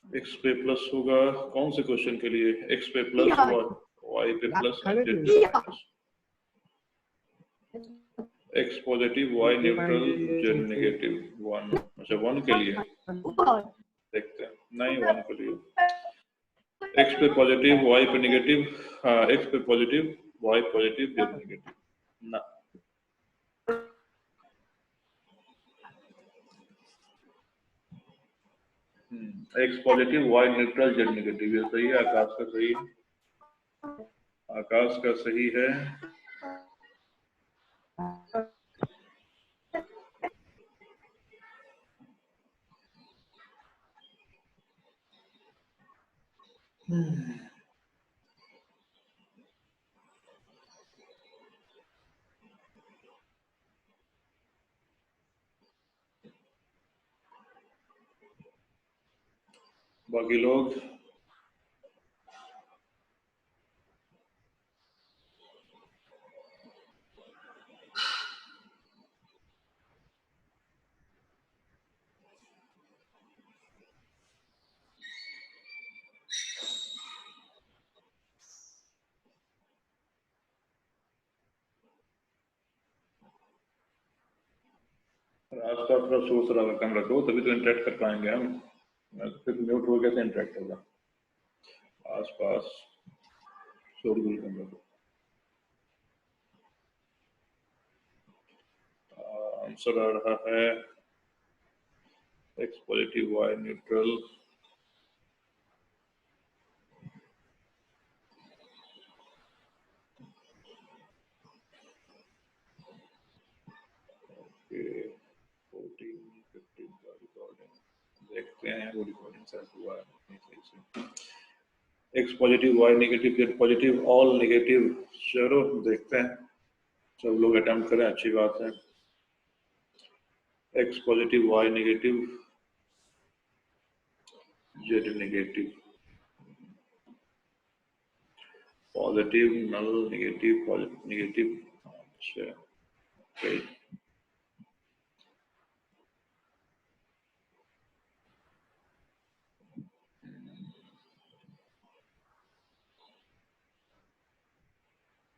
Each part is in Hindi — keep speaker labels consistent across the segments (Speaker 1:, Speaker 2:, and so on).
Speaker 1: x पे प्लस होगा कौन से क्वेश्चन के लिए? x पे प्लस y पे प्लस z पे minus. x positive y neutral z negative 1। अच्छा 1 के लिए देखते हैं, नहीं 1 के लिए x पे पॉजिटिव y पे नेगेटिव, हाँ x पे positive y positive z negative ना। x positive y neutral z negative, ये सही है, आकाश का सही है, आकाश का सही है। बाकी लोग आसपास थोड़ा शोर शराबा कम रखो, तभी तो इंटरेक्ट कर पाएंगे हम, फिर म्यूट हो कैसे इंटरेक्ट होगा। आसपास शोरगुल कम रखो। आंसर आ रहा है x पॉजिटिव y न्यूट्रल के 14-15 का रिकॉर्डिंग देखते हैं, वो रिकॉर्डिंग सेट हुआ है नहीं सही से। x positive y negative z positive all negative, चलो देखते हैं, सब लोग अटेम्प्ट करें, अच्छी बात है। x positive y negative z negative, positive null negative positive negative, अच्छा सही।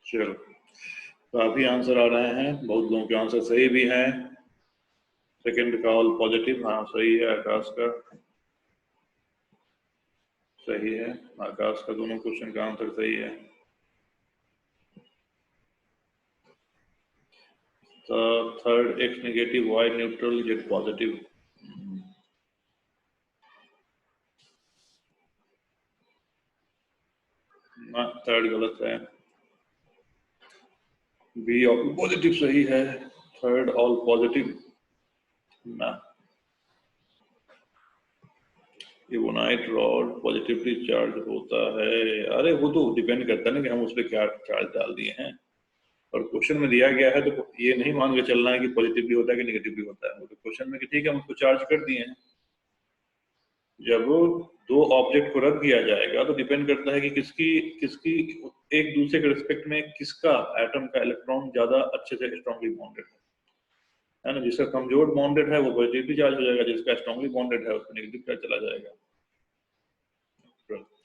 Speaker 1: चलो काफी आंसर आ रहे हैं, बहुत लोगों के आंसर सही भी हैं। सेकंड का ऑल पॉजिटिव, हाँ सही है, आकाश का सही है, आकाश का दोनों क्वेश्चन का आंसर सही है। तो third x negative y neutral z positive, ना थर्ड गलत है, बी ऑल पॉजिटिव सही है, थर्ड ऑल पॉजिटिव ना। इबोनाइट रॉड पॉजिटिवली चार्ज होता है, अरे वो तो डिपेंड करता है ना कि हम उस पर क्या चार्ज डाल दिए हैं, और क्वेश्चन में दिया गया है तो ये नहीं मान के चलना है कि पॉजिटिव भी होता है कि नेगेटिव भी होता है, वो तो क्वेश्चन में कि ठीक है हम उसको चार्ज कर दिए हैं। जब दो ऑब्जेक्ट को रख दिया जाएगा तो डिपेंड करता है कि किसकी किसकी एक दूसरे के रिस्पेक्ट में किसका एटम का इलेक्ट्रॉन ज्यादा अच्छे से स्ट्रांगली बॉन्डेड है ना। जिसका कमजोर बॉन्डेड है वो पॉजिटिवली चार्ज हो जाएगा, जिसका स्ट्रांगली बॉन्डेड है उसको नेगेटिव चार्ज चला जाएगा।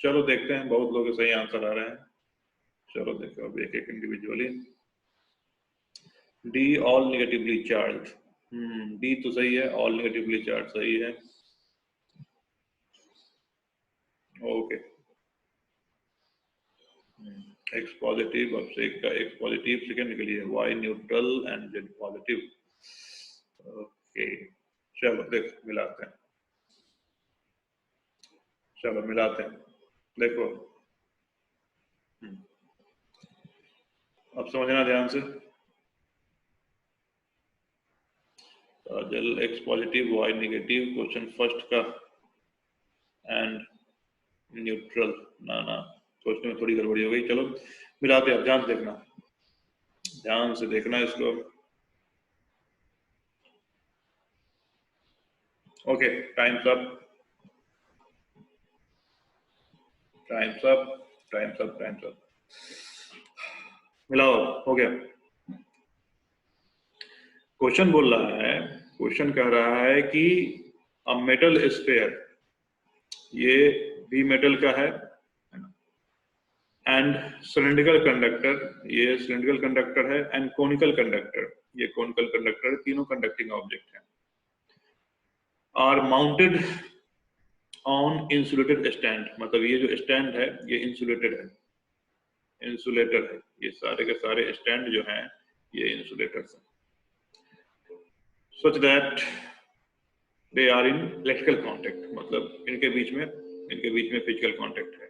Speaker 1: चलो देखते हैं, बहुत लोग सही आंसर आ रहे हैं, चलो देखो अब एक एक individually. D all negatively charge, D तो सही है, ऑल नेगेटिवली चार्ज सही है, ओके। एक्स पॉजिटिव, अब से का एक्स पॉजिटिव सेकंड के लिए Y neutral and Z positive, okay. चलो देख मिलाते हैं, चलो मिलाते हैं, देखो अब समझना ध्यान से। जल X positive Y negative question first का एंड न्यूट्रल, ना ना सोचने में थोड़ी गड़बड़ी हो गई, चलो मिलाते हैं, ध्यान से देखना, ध्यान से देखना इसको, okay times up, times up, times up, times up, मिलाओ, हो गया। क्वेश्चन बोल रहा है, क्वेश्चन कह रहा है कि अ मेटल स्फीयर ये बी मेटल का है ना। एंड सिलिंड्रिकल कंडक्टर, ये सिलिंड्रिकल कंडक्टर है। एंड कोनिकल कंडक्टर, ये कोनिकल कंडक्टर है। तीनों कंडक्टिंग ऑब्जेक्ट हैं। Are mounted on insulated stand, मतलब ये जो स्टैंड है ये इंसुलेटेड है, इंसुलेटर है। ये सारे के सारे स्टैंड जो हैं ये इंसुलेटर्स हैं। Such that they are in electrical contact, मतलब इनके बीच में फिजिकल कॉन्टेक्ट है।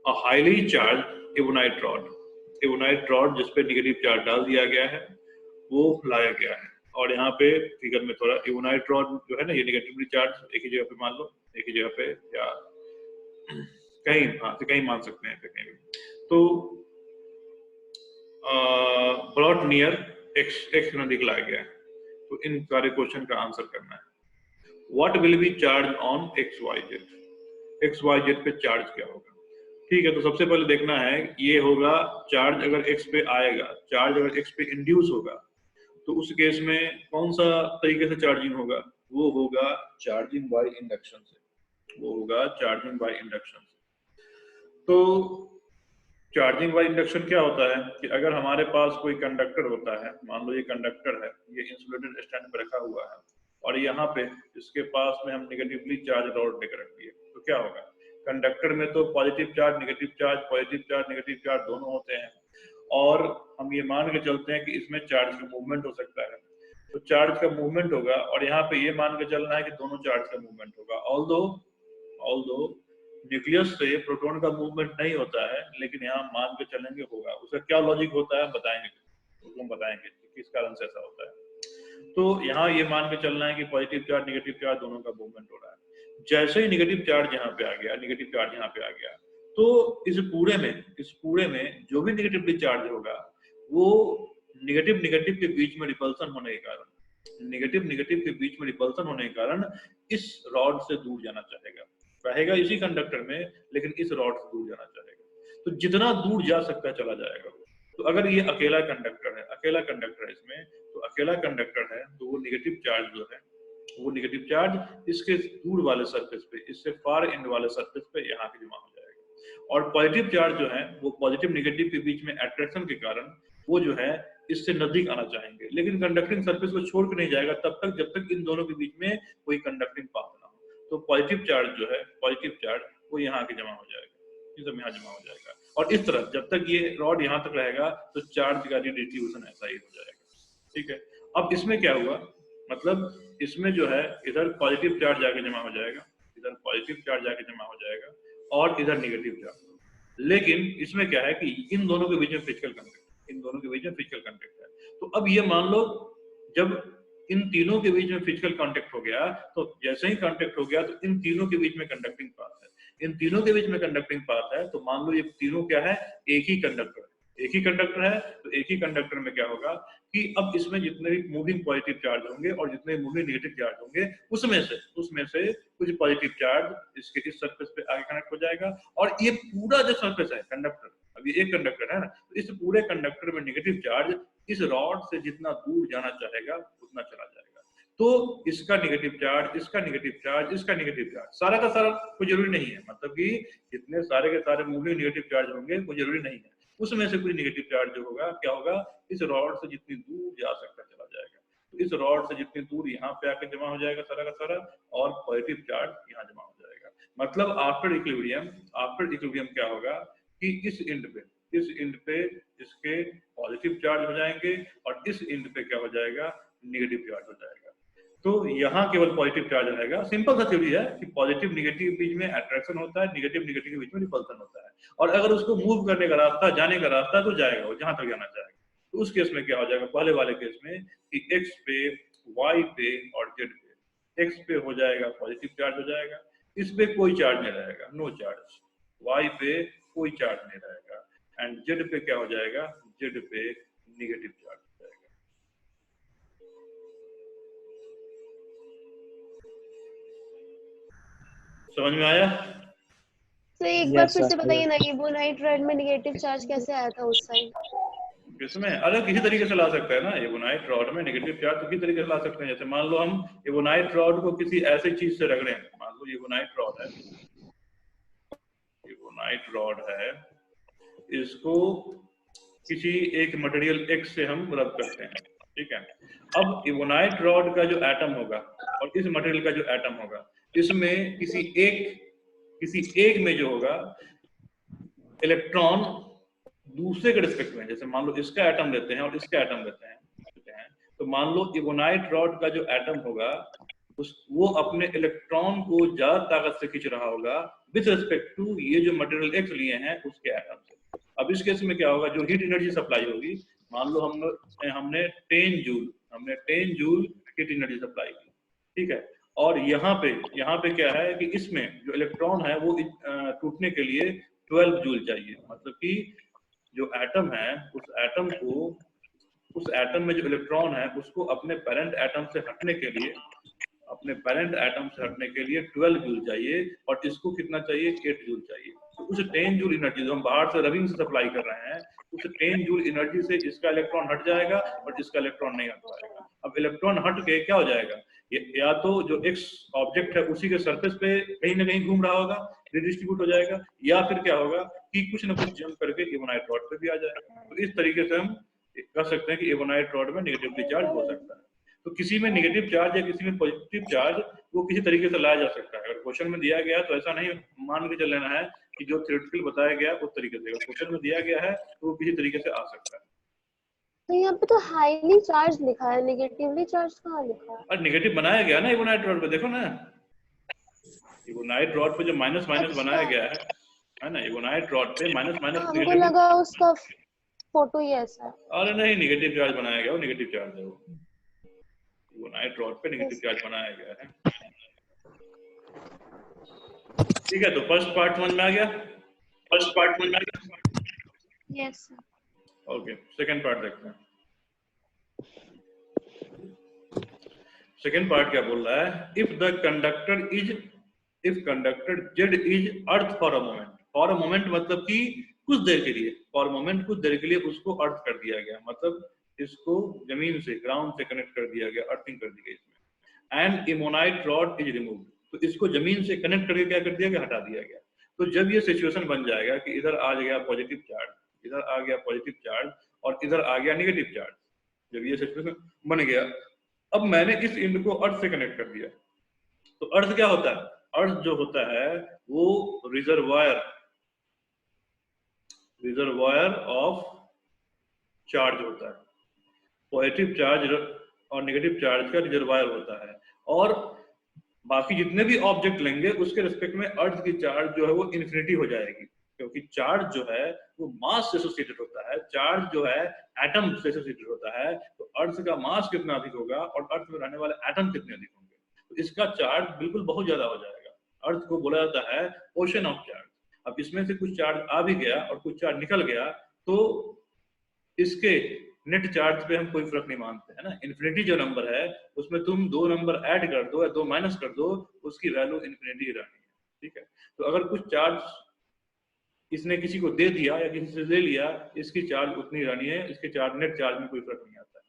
Speaker 1: A highly charge ebonite rod, ebonite rod जिस पे नेगेटिव चार्ज डाल दिया गया है वो लाया गया है। और यहाँ पे फिगर में थोड़ा इबोनाइट रॉड जो है ना, ये नेगेटिवली चार्ज एक ही जगह पे मान लो, एक ही जगह पे या कहीं, हाँ तो कहीं मान सकते हैं कहीं भी। तो ब्रॉट नियर एक्स नजदीक लाया गया है। तो इन सारे क्वेश्चन का आंसर करना है। What will be charge on X Y Z, X Y Z पे चार्ज क्या होगा। ठीक है, तो सबसे पहले देखना है ये होगा चार्ज अगर एक्स पे आएगा, चार्ज अगर एक्स पे इंड्यूस होगा तो उस केस में कौन सा तरीके से चार्जिंग होगा, वो होगा चार्जिंग बाय इंडक्शन से, वो होगा चार्जिंग बाय इंडक्शन से। तो चार्जिंग बाय इंडक्शन क्या होता है कि अगर हमारे पास कोई कंडक्टर होता है, मान लो ये कंडक्टर है, ये इंसुलेटेड स्टैंड पे रखा हुआ है और यहाँ पे इसके पास में हम नेगेटिवली चार्ज रॉड लेकर रख दिए, तो क्या होगा, कंडक्टर में तो पॉजिटिव चार्ज नेगेटिव चार्ज दोनों होते हैं। और हम ये मान के चलते हैं कि इसमें चार्ज का मूवमेंट हो सकता है, तो चार्ज का मूवमेंट होगा। और यहाँ पे ये मान के चलना है कि दोनों चार्ज का मूवमेंट होगा। ऑल्दो न्यूक्लियस से प्रोटॉन का मूवमेंट नहीं होता है, लेकिन यहाँ मान के चलेंगे होगा। उसका क्या लॉजिक होता है बताएंगे, उसको हम बताएंगे किस कारण से ऐसा होता है। तो यहाँ ये मान के चलना है कि पॉजिटिव चार्ज नेगेटिव चार्ज दोनों का मूवमेंट हो रहा है। जैसे ही नेगेटिव चार्ज यहाँ पे आ गया, नेगेटिव चार्ज यहाँ पे आ गया, तो इस पूरे में जो भी नेगेटिवली चार्ज होगा वो नेगेटिव के बीच में रिपल्सन होने के कारण, नेगेटिव के बीच में रिपल्सन होने के कारण इस रॉड से दूर जाना चाहेगा, रहेगा इसी कंडक्टर में लेकिन इस रॉड से दूर जाना चाहेगा। तो जितना दूर जा सकता है चला जाएगा। तो अगर ये अकेला कंडक्टर है इसमें, तो अकेला कंडक्टर है तो वो नेगेटिव चार्ज जो है, वो नेगेटिव चार्ज इसके दूर वाले सरफेस पे, इससे फार एंड वाले सरफेस पे यहाँ पे जमा हो जाएगा। और पॉजिटिव चार्ज जो है वो पॉजिटिव नेगेटिव के बीच में अट्रैक्शन के कारण वो जो है इससे नजदीक आना चाहेंगे, लेकिन कंडक्टिंग सरफेस को छोड़ के नहीं जाएगा तब तक जब तक इन दोनों के बीच में कोई कंडक्टिंग पाथ ना हो। तो पॉजिटिव चार्ज जो है, पॉजिटिव चार्ज वो यहाँ आके जमा हो जाएगा, ये सब यहाँ जमा हो जाएगा। और इस तरह जब तक ये रॉड यहाँ तक रहेगा तो चार्ज का डिस्ट्रीब्यूशन ऐसा ही हो जाएगा। ठीक है, अब इसमें क्या हुआ, मतलब इसमें जो है इधर पॉजिटिव चार्ज जाके जमा हो जाएगा, इधर पॉजिटिव चार्ज जाके जमा हो जाएगा और इधर नेगेटिव चार्ज। लेकिन इसमें क्या है कि इन दोनों के बीच में फिजिकल कांटेक्ट, इन दोनों के बीच में फिजिकल कांटेक्ट है। तो अब ये मान लो जब इन तीनों के बीच में फिजिकल कांटेक्ट हो गया, तो जैसे ही कांटेक्ट हो गया तो इन तीनों के बीच में कंडक्टिंग पाथ है, इन तीनों के बीच में कंडक्टिंग पाथ है। तो मान लो ये तीनों क्या है, एक ही कंडक्टर है। तो एक ही कंडक्टर में क्या होगा कि अब इसमें जितने भी मूविंग पॉजिटिव चार्ज होंगे और जितने मूविंग नेगेटिव चार्ज होंगे उसमें से कुछ पॉजिटिव चार्ज इसके इस सरफेस पे आगे कनेक्ट हो जाएगा। और ये पूरा जो सरफेस है कंडक्टर, अब ये एक कंडक्टर है ना, तो इस पूरे कंडक्टर में नेगेटिव चार्ज इस रॉड से जितना दूर जाना चाहेगा उतना चला जाएगा। तो इसका नेगेटिव चार्ज, इसका नेगेटिव चार्ज, इसका नेगेटिव चार्ज, सारा का सारा कोई जरूरी नहीं है, मतलब कि जितने सारे के सारे मूविंग नेगेटिव चार्ज होंगे कोई जरूरी नहीं है, उसमें से कुछ नेगेटिव चार्ज जो होगा क्या होगा, इस रॉड से जितनी दूर जा सकता चला जाएगा। तो इस रॉड से जितनी दूर यहाँ पे आकर जमा हो जाएगा सारा का सारा, और पॉजिटिव चार्ज यहाँ जमा हो जाएगा। मतलब आफ्टर इक्विलिब्रियम क्या होगा कि इस एंड पे इसके पॉजिटिव चार्ज हो जाएंगे और इस एंड पे क्या हो जाएगा, नेगेटिव चार्ज हो जाएगा। तो यहाँ केवल पॉजिटिव चार्ज रहेगा। सिंपल सा थ्योरी है कि पॉजिटिव नेगेटिव के बीच में अट्रैक्शन होता है, नेगेटिव के बीच में रिपल्सन होता है। और अगर उसको मूव करने का रास्ता, जाने का रास्ता, तो जाएगा वो जहां तक जाना चाहेगा। तो उस केस में क्या हो जाएगा, पहले वाले केस में कि एक्स पे, वाई पे और जेड पे, एक्स पे हो जाएगा पॉजिटिव चार्ज हो जाएगा, इस पे कोई चार्ज नहीं रहेगा, नो चार्ज, वाई पे कोई चार्ज नहीं रहेगा, एंड जेड पे क्या हो जाएगा, जेड पे नेगेटिव चार्ज हो जाएगा। समझ में आया?
Speaker 2: तो एक बार फिर से बताइए ना, इबोनाइट रॉड में नेगेटिव चार्ज कैसे आया था उस साइड?
Speaker 1: इसमें अलग किसी तरीके से ला सकते हैं ना, एवोनाइट रॉड में नेगेटिव चार्ज तो किसी तरीके से ला सकते हैं। जैसे मान लो हम एवोनाइट रॉड को किसी ऐसी चीज से रगड़े, मान लो एवोनाइट रॉड है, एवोनाइट रॉड है, इसको किसी एक मटेरियल एक्स से हम रब करते हैं, ठीक है। अब एवोनाइट रॉड का जो एटम होगा और इस मटेरियल का जो एटम होगा, इसमें किसी एक में जो होगा इलेक्ट्रॉन दूसरे के रिस्पेक्ट में, जैसे मान लो इसका एटम लेते हैं और इसका एटम लेते हैं, तो मान लो एवोनाइट रॉड का जो एटम होगा वो अपने इलेक्ट्रॉन को ज्यादा ताकत से खींच रहा होगा विद रिस्पेक्ट टू ये जो मटेरियल एक्स लिए हैं उसके एटम से। अब इस केस में क्या होगा, जो हीट एनर्जी सप्लाई होगी, मान लो हमने 10 जूल हीट एनर्जी सप्लाई की, ठीक है। और यहाँ पे क्या है कि इसमें जो इलेक्ट्रॉन है वो टूटने के लिए 12 जूल चाहिए। मतलब कि जो एटम है उस एटम में जो इलेक्ट्रॉन है उसको अपने पेरेंट एटम से हटने के लिए 12 जूल चाहिए, और इसको कितना चाहिए, 8 जूल चाहिए। तो उस 10 जूल एनर्जी जो हम बाहर से रबिंग से सप्लाई कर रहे हैं, उस 10 जूल एनर्जी से इसका इलेक्ट्रॉन हट जाएगा और इसका इलेक्ट्रॉन नहीं हट पाएगा। अब इलेक्ट्रॉन हट के क्या हो जाएगा, या तो जो एक्स ऑब्जेक्ट है उसी के सरफेस पे कहीं ना कहीं घूम रहा होगा, रिडिस्ट्रीब्यूट हो जाएगा, या फिर क्या होगा कि कुछ ना कुछ जंप करके एवोनाइट रॉड पे भी आ जाएगा। तो इस तरीके से हम कर सकते हैं कि एवोनाइट रॉड में नेगेटिवली चार्ज हो सकता है। तो किसी में नेगेटिव चार्ज या किसी में पॉजिटिव चार्ज वो किसी तरीके से लाया जा सकता है। अगर क्वेश्चन में दिया गया तो ऐसा नहीं मान के चल लेना है कि जो थ्योरेटिकल बताया गया उस तरीके से, अगर क्वेश्चन में दिया गया है तो वो किसी तरीके से आ सकता है।
Speaker 2: तो यहाँ पे तो हाईली चार्ज लिखा है, नेगेटिवली चार्ज कहाँ लिखा है?
Speaker 1: और नेगेटिव बनाया गया ना एवोनाइट रॉड पे, देखो ना एवोनाइट रॉड पे जो माइनस माइनस बनाया गया है ना, एवोनाइट रॉड पे माइनस माइनस
Speaker 2: हमको
Speaker 1: नेगेटिव।
Speaker 2: लगा उसका फोटो ही ऐसा है।
Speaker 1: अरे नहीं, नेगेटिव चार्ज बनाया गया, वो नेगेटिव चार्ज है, वो एवोनाइट रॉड पे नेगेटिव चार्ज बनाया गया है। ठीक है, तो फर्स्ट पार्ट समझ में आ गया?
Speaker 2: Yes sir.
Speaker 1: Okay, second part देखते हैं। सेकंड पार्ट क्या बोल रहा है, if conductor Z is earth for a moment मतलब कि कुछ देर के लिए, कुछ देर के लिए उसको अर्थ कर दिया गया, मतलब इसको जमीन से, ग्राउंड से कनेक्ट कर दिया गया, अर्थिंग कर दी गई इसमें। And ammonite rod is removed, तो इसको जमीन से कनेक्ट करके क्या कर दिया गया, हटा दिया गया। तो जब ये सिचुएशन बन जाएगा कि इधर आ गया पॉजिटिव चार्ज, इधर आ गया पॉजिटिव चार्ज और इधर आ गया नेगेटिव चार्ज, जब ये सिचुएशन बन गया, अब मैंने इस एंड को अर्थ से कनेक्ट कर दिया, तो अर्थ क्या होता है, अर्थ जो होता है वो रिजर्वायर ऑफ चार्ज होता है, पॉजिटिव चार्ज और नेगेटिव चार्ज का रिजर्वायर होता है। और बाकी जितने भी ऑब्जेक्ट लेंगे उसके रिस्पेक्ट में अर्थ की चार्ज जो है वो इन्फिनिटी हो जाएगी, क्योंकि चार्ज जो है वो मास से एसोसिएटेड होता है, चार्ज जो है एटम से एसोसिएटेड होता है। तो अर्थ का मास कितना अधिक होगा और अर्थ में रहने वाले एटम कितने अधिक होंगे, तो इसका चार्ज बिल्कुल बहुत ज्यादा हो जाएगा। अर्थ को बोला जाता है ओशन ऑफ चार्ज। अब इसमें से कुछ चार्ज आ भी गया और कुछ चार्ज निकल गया, तो इसके नेट चार्ज पे हम कोई फर्क नहीं मानते, है ना। इन्फिनिटी जो नंबर है उसमें तुम 2 नंबर ऐड कर दो या 2 माइनस कर दो, उसकी वैल्यू इन्फिनिटी रहनी है, ठीक है। तो अगर कुछ चार्ज इसने किसी को दे दिया या किसी से ले लिया, इसकी चार्ज उतनी रहनी है, इसके चार्ज नेट चार्ज में कोई फर्क नहीं आता है।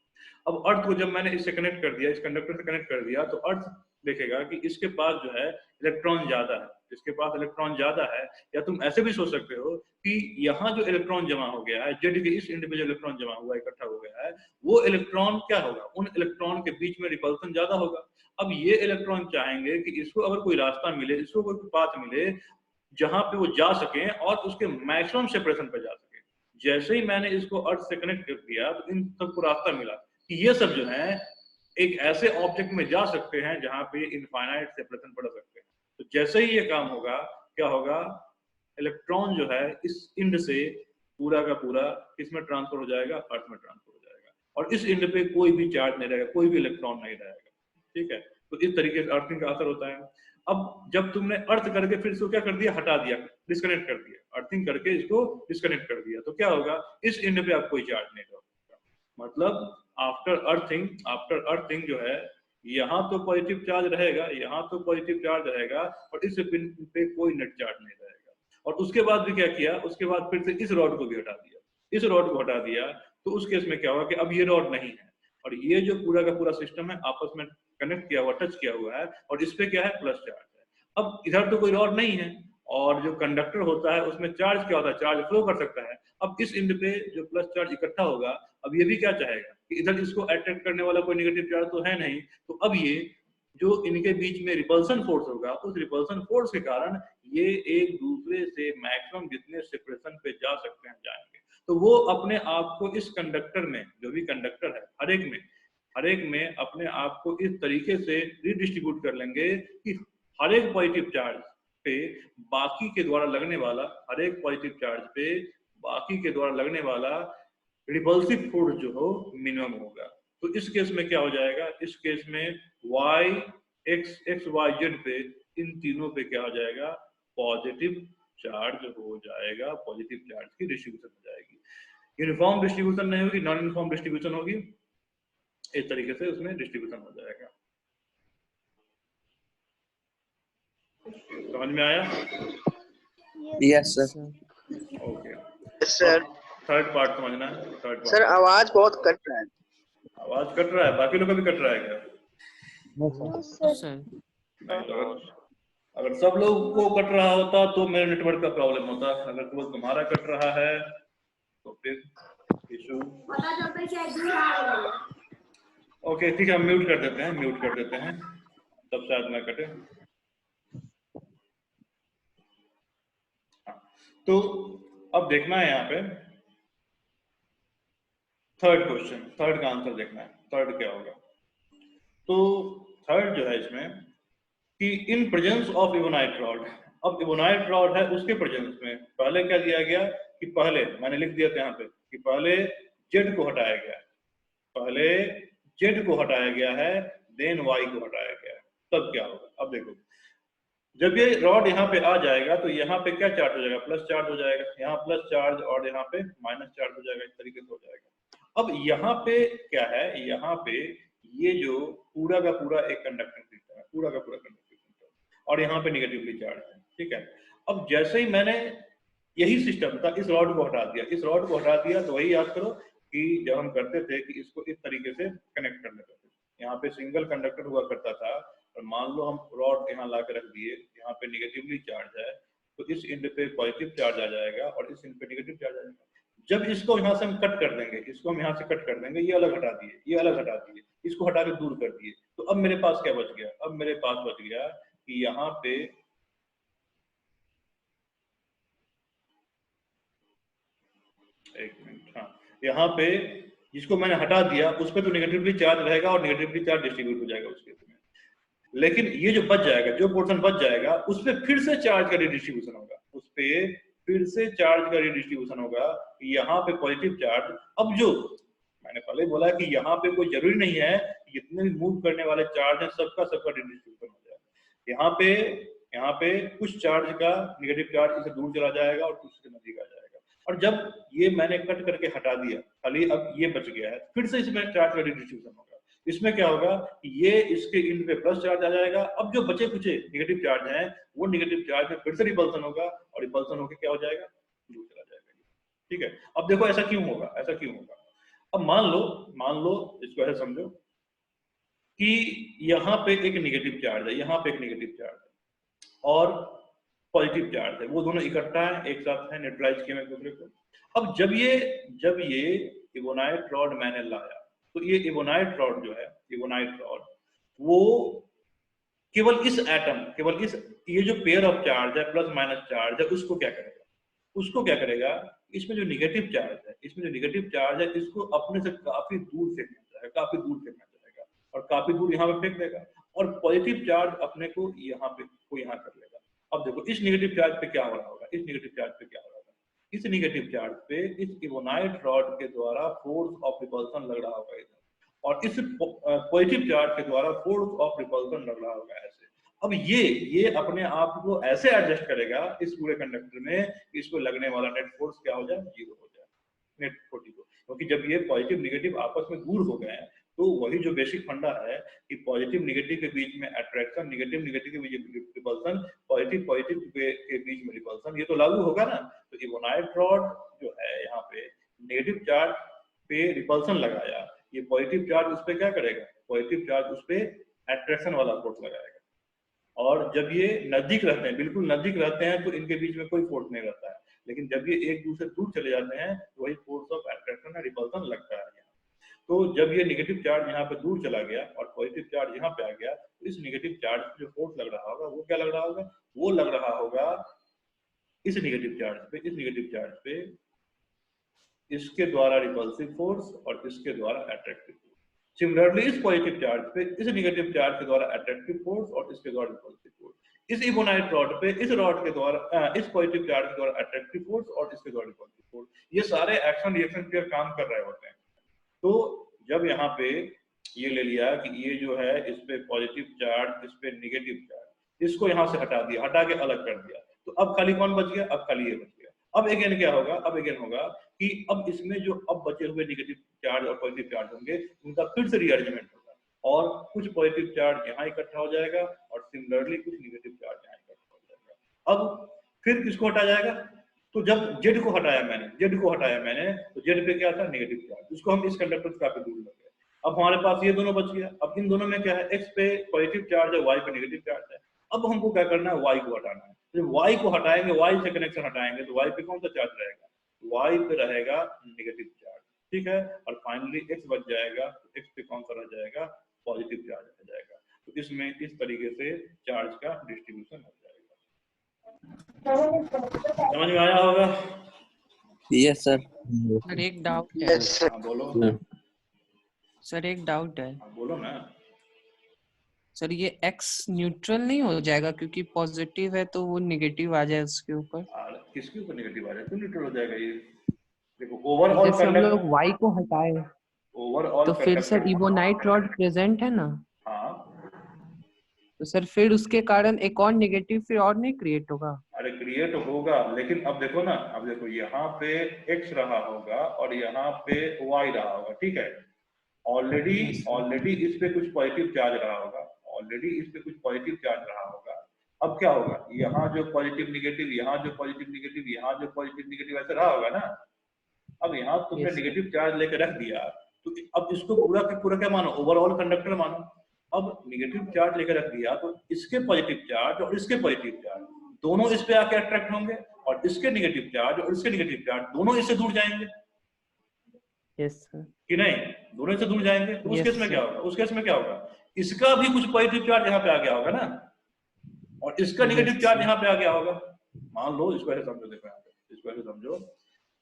Speaker 1: अब अर्थ को जब मैंने इससे कनेक्ट कर दिया, इस कंडक्टर से कनेक्ट कर दिया, तो अर्थ देखेगा कि इसके पास जो है इलेक्ट्रॉन ज्यादा है, इसके पास इलेक्ट्रॉन ज्यादा है। या तुम ऐसे भी सोच सकते हो कि यहाँ जो इलेक्ट्रॉन जमा हो गया है, जेड के इस एंड पे जो इलेक्ट्रॉन जमा हुआ इकट्ठा हो गया है, वो इलेक्ट्रॉन क्या होगा, उन इलेक्ट्रॉन के बीच में रिपल्सन ज्यादा होगा। अब ये इलेक्ट्रॉन चाहेंगे कि इसको अगर कोई रास्ता मिले, इसको कोई पाथ मिले जहां पे वो जा सके और उसके मैक्सिमम सेपरेशन पे जा सके। जैसे ही मैंने इसको अर्थ से कनेक्ट कर दिया तो इन सबको रास्ता मिला कि ये सब जो है एक ऐसे ऑब्जेक्ट में जा सकते हैं जहां पे इनफाइनाइट सेपरेशन पड़ सकते हैं। तो जैसे ही ये काम होगा, क्या होगा, इलेक्ट्रॉन जो है इस इंड से पूरा का पूरा किसमें ट्रांसफर हो जाएगा, अर्थ में ट्रांसफर हो जाएगा, और इस इंड पे कोई भी चार्ज नहीं रहेगा, कोई भी इलेक्ट्रॉन नहीं रहेगा, ठीक है। तो इस तरीके से अर्थिंग का असर होता है। अब जब तुमने अर्थ करके फिर इसको क्या कर दिया, हटा दिया, डिस्कनेक्ट कर दिया, अर्थिंग करके इसको डिस्कनेक्ट कर दिया, तो क्या होगा, इस इंड पे आप कोई चार्ज नहीं होगा। मतलब आफ्टर अर्थिंग जो है, यहाँ तो पॉजिटिव चार्ज रहेगा, यहाँ तो पॉजिटिव चार्ज रहेगा, और इस पिन पे कोई नेट चार्ज नहीं रहेगा। और उसके बाद भी क्या किया, उसके बाद फिर से इस रॉड को भी हटा दिया, इस रॉड को हटा दिया, तो उस केस में क्या होगा कि अब ये रॉड नहीं है और ये जो पूरा का पूरा सिस्टम है आपस में कनेक्ट किया हुआ, टच किया हुआ है और इस पे क्या है, प्लस चार्ज है। अब इधर तो कोई रॉड नहीं है और जो कंडक्टर होता है उसमें चार्ज क्या होता है, चार्ज फ्लो कर सकता है। अब इस एंड पे जो प्लस चार्ज इकट्ठा होगा, अब ये भी क्या चाहेगा कि इधर इसको अट्रैक्ट करने वाला कोई नेगेटिव चार्ज तो है नहीं, तो अब ये जो इनके बीच में रिपल्सन फोर्स होगा, उस रिपल्सन फोर्स के कारण ये एक दूसरे से मैक्सिमम जितने सेपरेशन पे जा सकते हैं जाएंगे। तो वो अपने आप को इस कंडक्टर में, जो भी कंडक्टर है हर एक में अपने आप को इस तरीके से रिडिस्ट्रीब्यूट कर लेंगे कि हर एक पॉजिटिव चार्ज पे बाकी के द्वारा लगने वाला, हर एक पॉजिटिव चार्ज पे बाकी के द्वारा लगने वाला रिपल्सिव फोर्स जो हो मिनिमम होगा। तो इस केस में क्या हो जाएगा, इस केस में y x y z पे इन तीनों पे क्या हो जाएगा, पॉजिटिव चार्ज हो जाएगा, पॉजिटिव चार्ज की डिस्ट्रीब्यूशन हो जाएगी। यूनिफॉर्म डिस्ट्रीब्यूशन नहीं होगी, नॉन यूनिफॉर्म डिस्ट्रीब्यूशन होगी, इस तरीके से उसमें डिस्ट्रीब्यूशन हो जाएगा। समझ में आया?
Speaker 3: Yes sir.
Speaker 1: Okay
Speaker 4: sir.
Speaker 1: Third part समझना है। थर्ड पार्ट
Speaker 4: सर आवाज बहुत कट रहा है।
Speaker 1: आवाज कट रहा है, बाकी लोग का भी कट रहा है क्या?
Speaker 2: No sir.
Speaker 1: नहीं, तो अगर सब लोग को कट रहा होता तो मेरे नेटवर्क का प्रॉब्लम होता, अगर केवल तुम्हारा कट रहा है तो फिर इशू। ओके ठीक है, हम म्यूट कर देते हैं, तब शायद ना कटे। तो अब देखना है यहाँ पे थर्ड क्वेश्चन, थर्ड का आंसर देखना है, थर्ड क्या होगा। तो थर्ड जो है इसमें कि in presence of ebonite rod, अब इबोनाइट रॉड है उसके प्रेजेंस में पहले क्या दिया गया कि पहले मैंने लिख दिया था यहाँ पे कि पहले जेड को हटाया गया, पहले जेड को हटाया गया है, देन वाई को हटाया गया है। तब क्या होगा, अब देखो जब ये रॉड यहाँ पे आ जाएगा तो यहाँ पे क्या चार्ज हो जाएगा, प्लस चार्ज हो जाएगा, यहाँ प्लस चार्ज और यहाँ पे माइनस चार्ज हो जाएगा, इस तरीके से हो जाएगा। अब यहाँ पे क्या है, यहाँ पे ये जो पूरा का पूरा एक कंडक्टिंग सिस्टम है, पूरा का पूरा कंडक्टिंग सिस्टम और यहाँ पे निगेटिवली चार्ज है, ठीक है। अब जैसे ही मैंने यही सिस्टम था, इस रॉड को हटा दिया, तो वही याद करो कि जब हम करते थे कि इसको इस तरीके से कनेक्ट कर लेते थे, यहाँ पे सिंगल कंडक्टर हुआ करता था और मान लो हम रॉड यहाँ ला कर रख दिए, यहाँ पे निगेटिवली चार्ज है तो इस एंड पे पॉजिटिव चार्ज आ जाएगा और इस एंड पे निगेटिव चार्ज आ जाएगा। जब इसको यहाँ से हम कट कर देंगे, इसको हम यहाँ से कट कर देंगे, ये अलग हटा दिए, ये अलग हटा दिए, इसको हटा के दूर कर दिए, तो अब मेरे पास क्या बच गया, अब मेरे पास बच गया कि यहाँ पे एक मिनट, हाँ यहाँ पे जिसको मैंने हटा दिया उस पर तो निगेटिवली चार्ज रहेगा और निगेटिवली चार्ज डिस्ट्रीब्यूट हो जाएगा उसके में, लेकिन ये जो बच जाएगा, जो पोर्शन बच जाएगा उस पर फिर से चार्ज का रिडिस्ट्रीब्यूशन होगा, उस पर फिर से चार्ज का रिडिस्ट्रीब्यूशन होगा। यहाँ पे पॉजिटिव चार्ज, अब जो मैंने पहले बोला कि यहाँ पे कोई जरूरी नहीं है जितने भी मूव करने वाले चार्ज हैं सबका रिडिस्ट्रीब्यूशन हो जाएगा। यहाँ पे कुछ चार्ज का निगेटिव चार्ज इसे दूर चला जाएगा और कुछ से नजदीक आ जाएगा, और जब ये मैंने कट करके हटा दिया, खाली अब ये बच गया है, फिर से इसमें चार्ज का रिडिस्ट्रीब्यूशन होगा। इसमें क्या होगा, ये इसके एंड पे प्लस चार्ज आ जाएगा, अब जो बचे कुछ निगेटिव चार्ज हैं वो निगेटिव चार्ज में फिर से रिपल्सन होगा और रिपल्सन होकर क्या हो जाएगा, दूर चला जाएगा, ठीक है। अब देखो ऐसा क्यों होगा, ऐसा क्यों होगा। अब मान लो इसको ऐसा समझो कि यहाँ पे एक नेगेटिव चार्ज है, यहाँ पे एक नेगेटिव चार्ज है और पॉजिटिव चार्ज है, वो दोनों इकट्ठा है, एक साथ है, न्यूट्रलाइज किए एक दूसरे को। अब जब ये इबोनाइट रॉड मैंने लाया तो ये इबोनाइट रॉड जो है, इबोनाइट रॉड वो केवल इस एटम, केवल इस ये जो पेयर ऑफ चार्ज है, प्लस माइनस चार्ज है, उसको क्या करेगा, इसमें जो निगेटिव चार्ज है, इसको अपने से काफी दूर फेंकना चाहेगा, और काफी दूर यहाँ पे फेंक देगा, और पॉजिटिव चार्ज अपने को यहाँ कर लेगा। अब देखो इस निगेटिव चार्ज पे क्या हो रहा होगा, इस निगेटिव चार्ज पे इस इबोनाइट रॉड के द्वारा फोर्स ऑफ रिपल्सन लग रहा होगा इधर, और इस पॉजिटिव चार्ज के द्वारा फोर्स ऑफ रिपल्सन लग रहा होगा ऐसे। अब ये अपने आप को ऐसे एडजस्ट करेगा इस पूरे कंडक्टर में, इसको लगने वाला नेट फोर्स क्या हो जाए, 0 हो जाए, नेट 40 को, क्योंकि जब ये पॉजिटिव निगेटिव आपस में दूर हो गए तो वही जो बेसिक फंडा है कि पॉजिटिव निगेटिव के बीच में अट्रैक्शन, निगेटिव निगेटिव के बीच में रिपल्सन, पॉजिटिव पॉजिटिव के बीच में रिपल्सन, ये तो लागू होगा ना। तो इबोनाइट रॉड जो है यहाँ पे नेगेटिव चार्ज पे रिपल्सन लगाया, ये पॉजिटिव चार्ज उस पर क्या करेगा, पॉजिटिव चार्ज उस पर अट्रैक्शन वाला फोर्स लगाएगा। और जब ये नजदीक रहते हैं, बिल्कुल नजदीक रहते हैं, तो इनके बीच में कोई फोर्स नहीं रहता है। लेकिन जब ये एक दूसरे दूर चले जाते हैं तो वही फोर्स ऑफ अट्रैक्शन या रिपल्सन लगता है। तो जब ये नेगेटिव चार्ज यहाँ पे दूर चला गया और पॉजिटिव चार्ज यहाँ पे आ गया, तो इस नेगेटिव चार्ज पे जो फोर्स लग रहा होगा वो क्या लग रहा होगा, वो लग रहा होगा इस नेगेटिव चार्ज पे, इस नेगेटिव चार्ज पे इसके द्वारा रिपल्सिव फोर्स और इसके द्वारा अट्रैक्टिव फोर्स। सिमिलरली इस पॉजिटिव चार्ज पे इस नेगेटिव चार्ज के द्वारा अट्रैक्टिव फोर्स और इसके द्वारा रिपल्सिव फोर्स। इस इबोनाइट रॉड पे इस रॉड के द्वारा इस पॉजिटिव चार्ज के द्वारा अट्रैक्टिव फोर्स और इसके द्वारा रिपल्सिव फोर्स। ये सारे एक्शन रिएक्शन पे काम कर रहे होते हैं। तो जब यहाँ पे ये ले लिया कि ये जो है इस पे पॉजिटिव चार्ज, इस पे नेगेटिव चार्ज, इसको यहाँ से हटा दिया, हटा के अलग कर दिया, तो अब खाली कौन बच गया, अब खाली ये बच गया। अब अगेन क्या होगा, अब अगेन होगा कि अब इसमें जो अब बचे हुए नेगेटिव चार्ज और पॉजिटिव चार्ज होंगे उनका फिर से रीअरेंजमेंट होगा और कुछ पॉजिटिव चार्ज यहाँ इकट्ठा हो जाएगा और सिमिलरली कुछ नेगेटिव चार्ज यहाँ इकट्ठा हो जाएगा। अब फिर किसको हटा जाएगा, तो जब जेड को हटाया मैंने, तो जेड पे क्या था, नेगेटिव चार्ज, उसको हम इस कंडक्टर से काफी दूर लगे। अब हमारे पास ये दोनों बच गया। अब इन दोनों में क्या है, एक्स पे पॉजिटिव चार्ज है, वाई पे नेगेटिव चार्ज है। अब हमको क्या करना है, वाई को हटाना है। जब वाई को हटाएंगे, वाई से कनेक्शन हटाएंगे, तो वाई पे कौन सा चार्ज रहेगा, वाई पे रहेगा नेगेटिव चार्ज, ठीक है। और फाइनली एक्स बच जाएगा, तो एक्स पे कौन सा रह जाएगा, पॉजिटिव चार्ज रह जाएगा। तो इसमें इस तरीके से चार्ज का डिस्ट्रीब्यूशन हो जाएगा। समझ में आया होगा?
Speaker 3: Yes sir.
Speaker 5: सर एक डाउट है।
Speaker 4: Yes, sir.
Speaker 1: हाँ बोलो।
Speaker 5: सर एक डाउट है।
Speaker 1: हाँ बोलो ना।
Speaker 5: सर ये x न्यूट्रल नहीं हो जाएगा क्योंकि पॉजिटिव है तो वो नेगेटिव आ जाए उसके ऊपर?
Speaker 1: किसके ऊपर नेगेटिव आ जाए, तो न्यूट्रल हो जाएगा ये। देखो ओवरऑल
Speaker 5: जैसे हम लोग y को हटाए
Speaker 1: ओवरऑल
Speaker 5: तो फिर सर इबोनाइट रॉड प्रेजेंट है ना,
Speaker 1: हाँ,
Speaker 5: तो सर फिर उसके कारण एक और नेगेटिव फिर और नहीं क्रिएट होगा?
Speaker 1: अरे क्रिएट होगा, लेकिन अब देखो ना, अब देखो यहाँ पे x रहा होगा और यहाँ पे y रहा होगा, ठीक है। ऑलरेडी इस पे कुछ पॉजिटिव चार्ज रहा होगा, अब क्या होगा, यहाँ जो पॉजिटिव निगेटिव, यहाँ जो पॉजिटिव निगेटिव, यहाँ जो पॉजिटिव निगेटिव, ऐसे रहा होगा ना। अब यहाँ तुमने निगेटिव चार्ज लेकर रख दिया, तो अब इसको पूरा का पूरा क्या मानो, ओवरऑल कंडक्टर मानो। अब निगेटिव चार्ज लेकर रख दिया तो इसके पॉजिटिव चार्ज और इसके पॉजिटिव चार्ज दोनों इस पे आके अट्रैक्ट होंगे और इसके नेगेटिव चार्ज और इसके नेगेटिव चार्ज दोनों इससे दूर जाएंगे।
Speaker 5: Yes sir.
Speaker 1: कि नहीं, दोनों इससे दूर जाएंगे। तो उस
Speaker 5: Yes,
Speaker 1: केस में क्या होगा, उस केस में क्या होगा, इसका भी कुछ पॉजिटिव चार्ज यहाँ पे आ गया होगा ना और इसका नेगेटिव चार्ज यहाँ पे आ गया होगा। मान लो इसको ऐसे समझो, देखो यहाँ पे इसको ऐसे समझो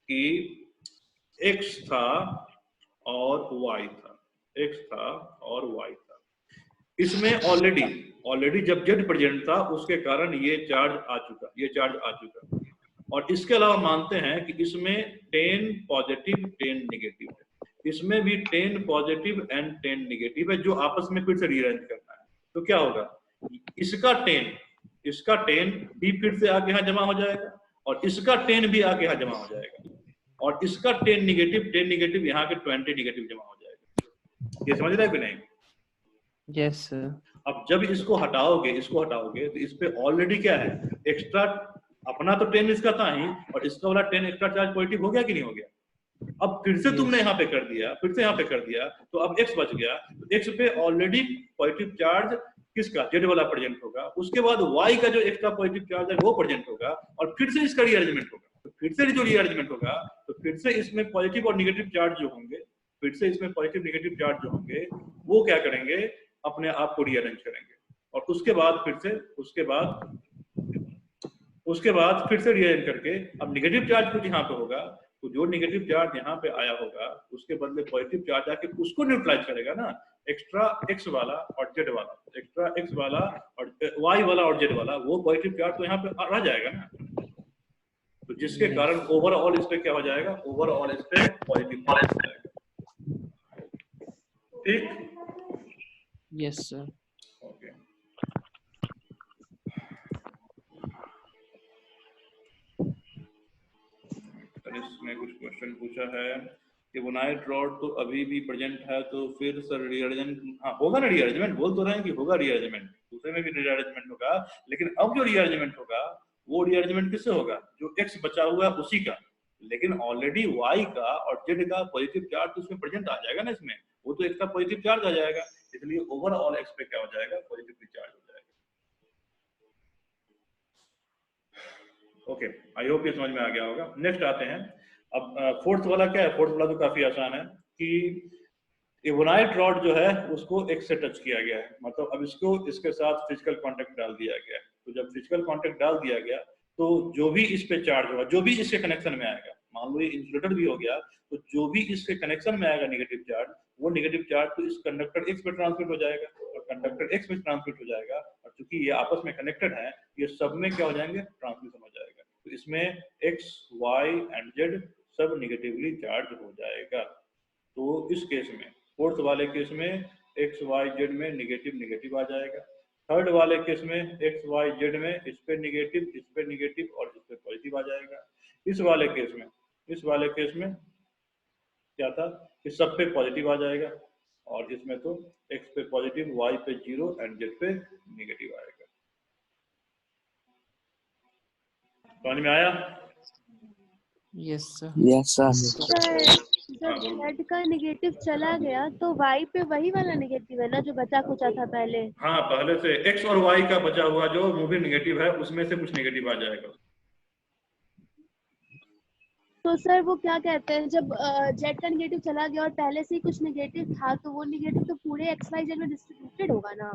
Speaker 1: कि x था और y था, x था और y था। इसमें ऑलरेडी जब z प्रेजेंट था उसके कारण ये चार्ज आ चुका, और इसके अलावा मानते हैं कि इसमें 10 पॉजिटिव 10 नेगेटिव है, इसमें भी 10 पॉजिटिव एंड 10 नेगेटिव है जो आपस में फिर से रीअरेंज करना है। तो क्या होगा, इसका 10 भी फिर से आके यहाँ जमा हो जाएगा और इसका 10 भी आके यहाँ जमा हो जाएगा और इसका 10 नेगेटिव यहाँ के 20 नेगेटिव जमा हो जाएगा। ये समझ रहे हैं कि नहीं?
Speaker 5: Yes sir.
Speaker 1: अब जब इसको हटाओगे तो इस पे ऑलरेडी क्या है, एक्स्ट्रा, अपना तो 10 इसका था ही और इसका वाला 10 एक्स्ट्रा चार्ज पॉजिटिव हो गया कि नहीं हो गया। अब फिर से तुमने यहाँ पे कर दिया, तो अब x बच गया, तो x पे ऑलरेडी पॉजिटिव चार्ज किसका, जेड वाला प्रेजेंट होगा, उसके बाद y का जो एक्स्ट्रा पॉजिटिव चार्ज है वो प्रेजेंट होगा और फिर से इसका रीअरेंजमेंट होगा। तो फिर से जो रीअरेंजमेंट होगा तो फिर से इसमें पॉजिटिव और नेगेटिव चार्ज जो होंगे, वो क्या करेंगे, अपने आप को रीअरेंज करेंगे और उसके बाद फिर से रीअरेंज करके अब नेगेटिव चार्ज कुछ यहाँ पे होगा, तो जो नेगेटिव चार्ज यहाँ पे आया होगा उसके बदले पॉजिटिव चार्ज आके उसको न्यूट्रलाइज करेगा ना, एक्स्ट्रा x वाला और z वाला, एक्स्ट्रा x वाला और y वाला और z वाला, वो पॉजिटिव चार्ज तो यहाँ पे रह जाएगा ना। तो जिसके कारण ओवरऑल इस पे क्या हो जाएगा, ओवरऑल इस पे पॉजिटिव चार्ज हो जाएगा। ठीक,
Speaker 5: यस सर।
Speaker 1: ओके। इसमें कुछ क्वेश्चन पूछा है कि इबोनाइट रॉड तो अभी भी प्रेजेंट है, तो फिर सर रीअरेंजमेंट, हाँ होगा ना रीअरेंजमेंट, बोल तो रहे हैं कि होगा रीअरेंजमेंट, दूसरे में भी रीअरेंजमेंट होगा, लेकिन अब जो रीअरेंजमेंट होगा वो रीअरेंजमेंट किससे होगा, जो x बचा हुआ है उसी का, लेकिन ऑलरेडी y का और z का पॉजिटिव चार्ज तो उसमें प्रेजेंट आ जाएगा ना, इसमें वो तो एक्स्ट्रा पॉजिटिव चार्ज आ जाएगा, इसलिए ओवरऑल x पे क्या हो जाएगा, पॉजिटिव चार्ज हो जाएगा। ओके, आई होप ये समझ में आ गया होगा। नेक्स्ट आते हैं, अब फोर्थ वाला क्या है, फोर्थ वाला तो काफी आसान है कि इवोनाइट रॉड जो है उसको x से टच किया गया है, मतलब अब इसको इसके साथ फिजिकल कांटेक्ट डाल दिया गया है। तो जब फिजिकल कांटेक्ट डाल दिया गया तो जो भी इस पे चार्ज होगा, जो भी इसके कनेक्शन में आएगा, मान लो ये इंसुलेटर भी हो गया, तो जो भी इसके कनेक्शन में आएगा नेगेटिव चार्ज, वो नेगेटिव चार्ज तो इस कंडक्टर x पे ट्रांसमिट हो जाएगा और कंडक्टर x पे ट्रांसमिट हो जाएगा, और चूंकि ये आपस में कनेक्टेड है, ये सब में क्या हो जाएंगे, ट्रांसमिशन हो जाएगा। तो इसमें x, y एंड z सब निगेटिवली चार्ज हो जाएगा। तो इस केस में, फोर्थ वाले केस में x, y, z में निगेटिव निगेटिव आ जाएगा। थर्ड वाले केस में x, y, z में इस पे निगेटिव और इस पे पॉजिटिव आ जाएगा। इस वाले केस में क्या था, इस सब पे पॉजिटिव आ जाएगा, और इसमें तो x पे पॉजिटिव, y पे 0 एंड z पे निगेटिव आएगा। समझ में आया?
Speaker 5: Yes sir.
Speaker 3: Yes sir.
Speaker 2: Sir जब Z का नेगेटिव चला गया तो Y पे वही वाला नेगेटिव है ना जो बचा कुचा था पहले?
Speaker 1: हाँ, पहले से x और y का बचा हुआ जो मूविंग नेगेटिव है उसमें से कुछ नेगेटिव आ जाएगा।
Speaker 2: तो सर वो क्या कहते हैं, जब Z का नेगेटिव चला गया और पहले से ही कुछ नेगेटिव था तो वो नेगेटिव तो पूरे XYZ में डिस्ट्रीब्यूटेड होगा ना?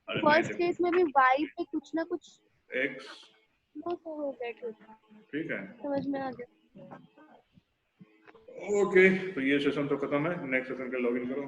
Speaker 2: फर्स्ट केस में भी Y पे कुछ ना कुछ
Speaker 1: x,
Speaker 2: नो सर हो गया,
Speaker 1: ठीक है,
Speaker 2: समझ में आ गया।
Speaker 1: ओके। तो ये सेशन तो खत्म है, नेक्स्ट सेशन के लॉगिन करो।